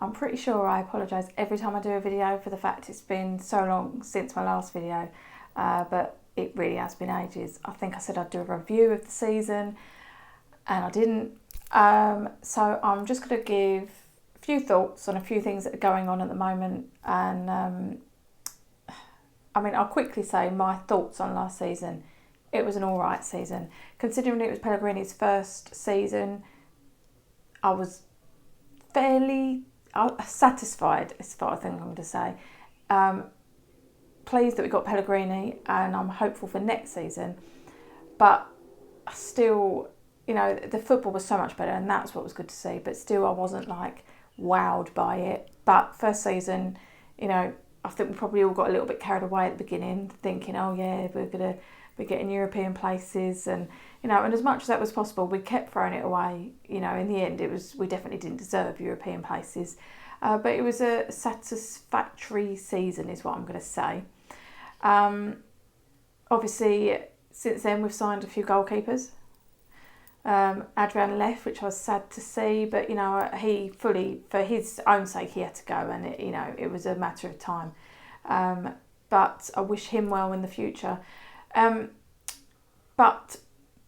I'm pretty sure I apologise every time I do a video for the fact it's been so long since my last video, but it really has been ages. I think I said I'd do a review of the season and I didn't. So I'm just going to give a few thoughts on a few things that are going on at the moment, and I'll quickly say my thoughts on last season. It was an alright season. Considering it was Pellegrini's first season, I was fairly satisfied, is what I think I'm going to say. Pleased that we got Pellegrini, and I'm hopeful for next season. But still, the football was so much better, and that's what was good to see. But still, I wasn't wowed by it. But first season, I think we probably all got a little bit carried away at the beginning, thinking, oh yeah, we're going to be getting European places, and and as much as that was possible, we kept throwing it away. In the end, we definitely didn't deserve European places, but it was a satisfactory season, is what I'm going to say. Obviously, since then we've signed a few goalkeepers. Adrian left, which I was sad to see, but he fully, for his own sake, he had to go, and it was a matter of time. But I wish him well in the future. But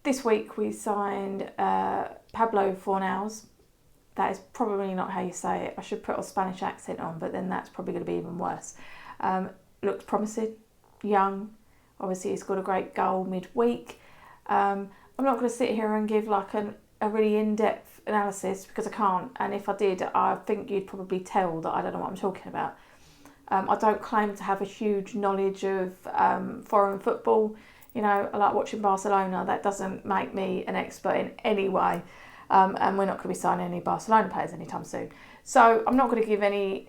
this week we signed Pablo Fornals. That is probably not how you say it. I should put a Spanish accent on, but then that's probably going to be even worse. Looks promising, young. Obviously, he scored a great goal midweek. I'm not going to sit here and give a really in-depth analysis because I can't. And if I did, I think you'd probably tell that I don't know what I'm talking about. I don't claim to have a huge knowledge of foreign football. I like watching Barcelona. That doesn't make me an expert in any way. And we're not going to be signing any Barcelona players anytime soon. So I'm not going to give any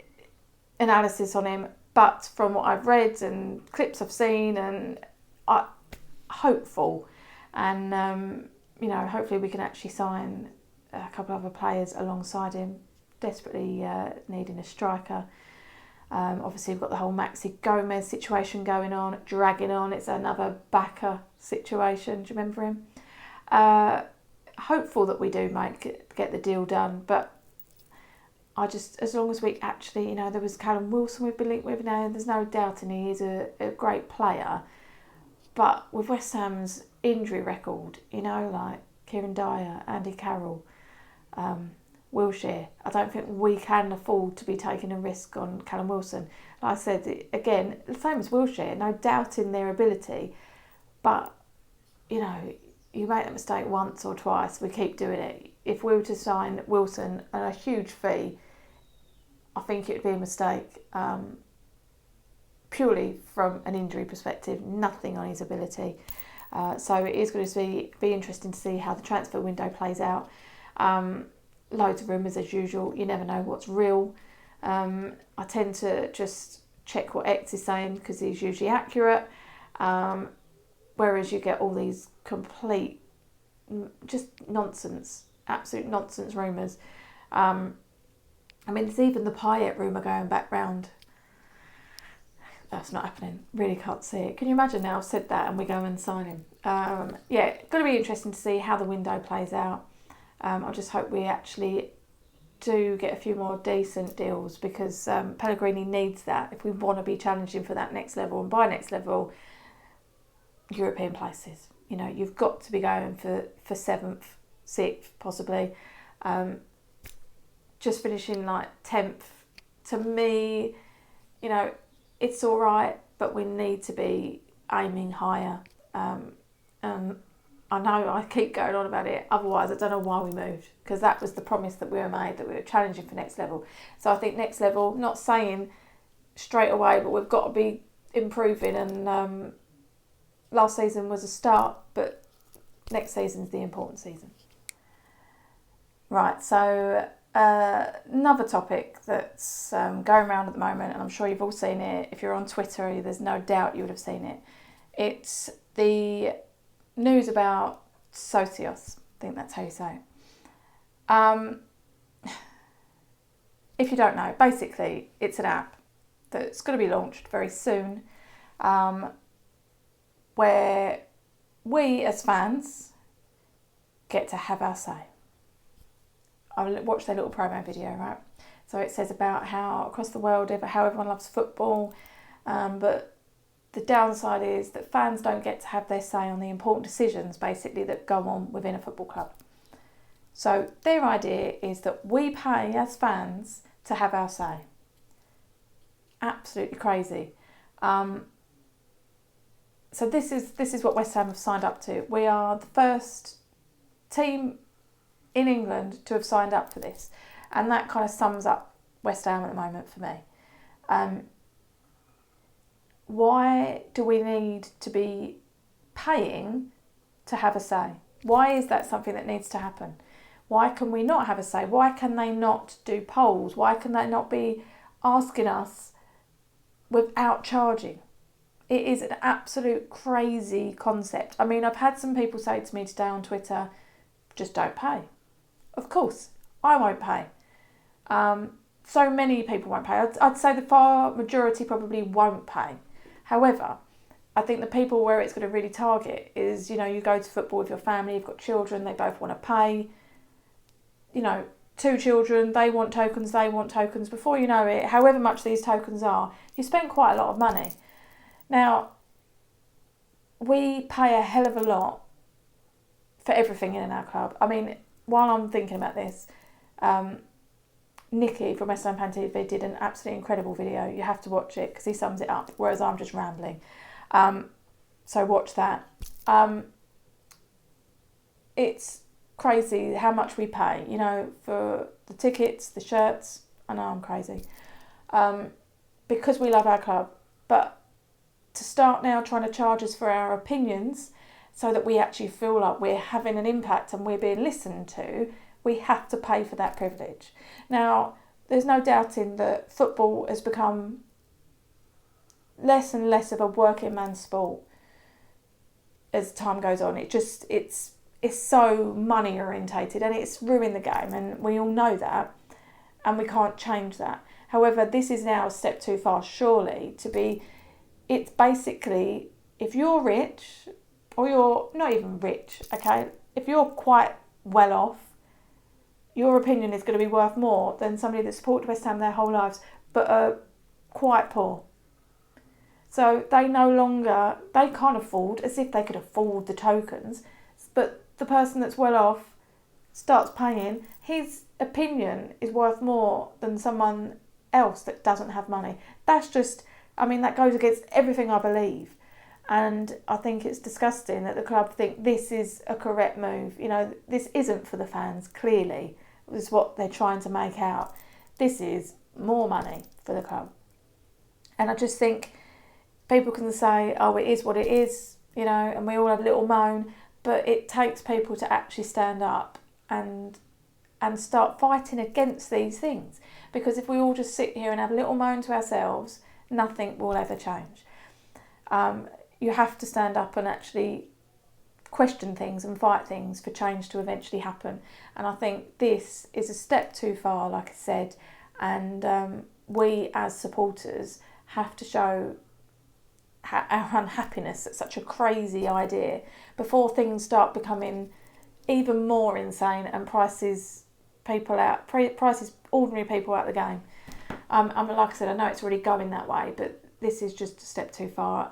analysis on him. But from what I've read and clips I've seen, and I'm hopeful. And, hopefully we can actually sign a couple of other players alongside him. Desperately needing a striker. Obviously, we've got the whole Maxi Gomez situation going on, dragging on. It's another backer situation. Do you remember him? Hopeful that we do get the deal done, but as long as we actually, there was Callum Wilson we've been linked with now. There's no doubting he is a great player, but with West Ham's injury record, like Kieran Dyer, Andy Carroll, Wilshere, I don't think we can afford to be taking a risk on Callum Wilson. Like I said, again, the same as Wilshere, no doubt in their ability, but, you make that mistake once or twice, we keep doing it. If we were to sign Wilson at a huge fee, I think it would be a mistake, purely from an injury perspective, nothing on his ability. So it is going to be interesting to see how the transfer window plays out. Loads of rumours as usual. You never know what's real. I tend to just check what X is saying because he's usually accurate. Whereas you get all these complete, just nonsense, absolute nonsense rumours. There's even the Payet rumour going back round. That's not happening. Really can't see it. Can you imagine now I've said that and we go and sign him? Going to be interesting to see how the window plays out. I just hope we actually do get a few more decent deals because Pellegrini needs that if we want to be challenging for that next level. And by next level, European places. You've got to be going for 7th, 6th, possibly. Just finishing 10th, to me, it's all right, but we need to be aiming higher. I know I keep going on about it, otherwise I don't know why we moved, because that was the promise that we were made, that we were challenging for next level. So I think next level, not saying straight away, but we've got to be improving, and last season was a start, but next season's the important season. Right, so another topic that's going around at the moment, and I'm sure you've all seen it. If you're on Twitter, there's no doubt you would have seen it. It's the news about Socios. I think that's how you say it. If you don't know, basically it's an app that's going to be launched very soon, where we as fans get to have our say. I watched their little promo video, right? So it says about how across the world, how everyone loves football, but the downside is that fans don't get to have their say on the important decisions, basically, that go on within a football club. So their idea is that we pay as fans to have our say. Absolutely crazy. So this is what West Ham have signed up to. We are the first team in England to have signed up for this, and that kind of sums up West Ham at the moment for me. Why do we need to be paying to have a say? Why is that something that needs to happen? Why can we not have a say? Why can they not do polls? Why can they not be asking us without charging? It is an absolute crazy concept. I mean, I've had some people say to me today on Twitter, just don't pay. Of course, I won't pay. So many people won't pay. I'd say the far majority probably won't pay. However, I think the people where it's going to really target is, you go to football with your family, you've got children, they both want to pay. 2 children, they want tokens. Before you know it, however much these tokens are, you spend quite a lot of money. Now, we pay a hell of a lot for everything in our club. I mean, while I'm thinking about this, Nicky from West Ham Fan TV did an absolutely incredible video. You have to watch it because he sums it up, whereas I'm just rambling. So watch that. It's crazy how much we pay, for the tickets, the shirts. I know I'm crazy. Because we love our club. But to start now trying to charge us for our opinions so that we actually feel like we're having an impact and we're being listened to, we have to pay for that privilege. Now, there's no doubting that football has become less and less of a working man's sport as time goes on. It's so money orientated and it's ruined the game, and we all know that, and we can't change that. However, this is now a step too far, surely, it's basically, if you're rich, or you're not even rich, okay, if you're quite well off, your opinion is going to be worth more than somebody that supported West Ham their whole lives but are quite poor. So they can't afford, as if they could afford the tokens, but the person that's well off starts paying, his opinion is worth more than someone else that doesn't have money. That goes against everything I believe. And I think it's disgusting that the club think this is a correct move. This isn't for the fans, clearly. This is what they're trying to make out. This is more money for the club. And I just think people can say, oh, it is what it is, and we all have a little moan, but it takes people to actually stand up and start fighting against these things. Because if we all just sit here and have a little moan to ourselves, nothing will ever change. You have to stand up and actually question things and fight things for change to eventually happen. And I think this is a step too far, like I said, and we as supporters have to show our unhappiness at such a crazy idea before things start becoming even more insane and prices ordinary people out of the game. Like I said, I know it's already going that way, but this is just a step too far.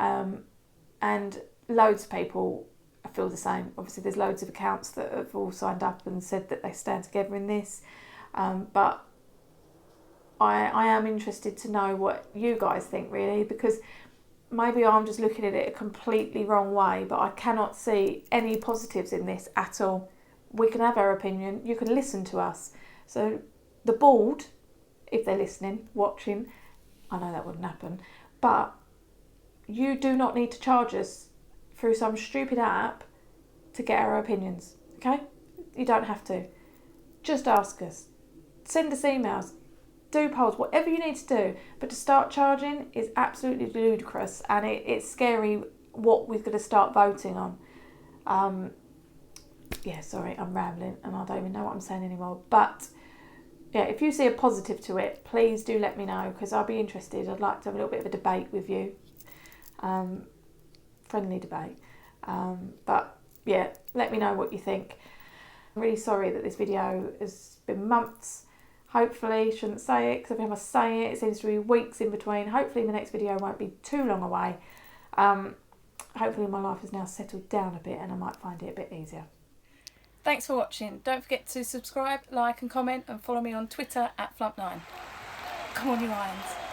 And loads of people feel the same. Obviously, there's loads of accounts that have all signed up and said that they stand together in this. But I am interested to know what you guys think, really, because maybe I'm just looking at it a completely wrong way, but I cannot see any positives in this at all. We can have our opinion. You can listen to us. So the board, if they're listening, watching, I know that wouldn't happen, but you do not need to charge us through some stupid app to get our opinions, okay? You don't have to. Just ask us. Send us emails. Do polls, whatever you need to do. But to start charging is absolutely ludicrous, and it's scary what we're going to start voting on. Sorry, I'm rambling and I don't even know what I'm saying anymore. But yeah, if you see a positive to it, please do let me know, because I'll be interested. I'd like to have a little bit of a debate with you. Friendly debate. But yeah, let me know what you think. I'm really sorry that this video has been months. Hopefully, shouldn't say it because every time I say it, it seems to be weeks in between. Hopefully the next video won't be too long away. Hopefully my life has now settled down a bit and I might find it a bit easier. Thanks for watching. Don't forget to subscribe, like and comment and follow me on Twitter @Flump9. Come on you irons.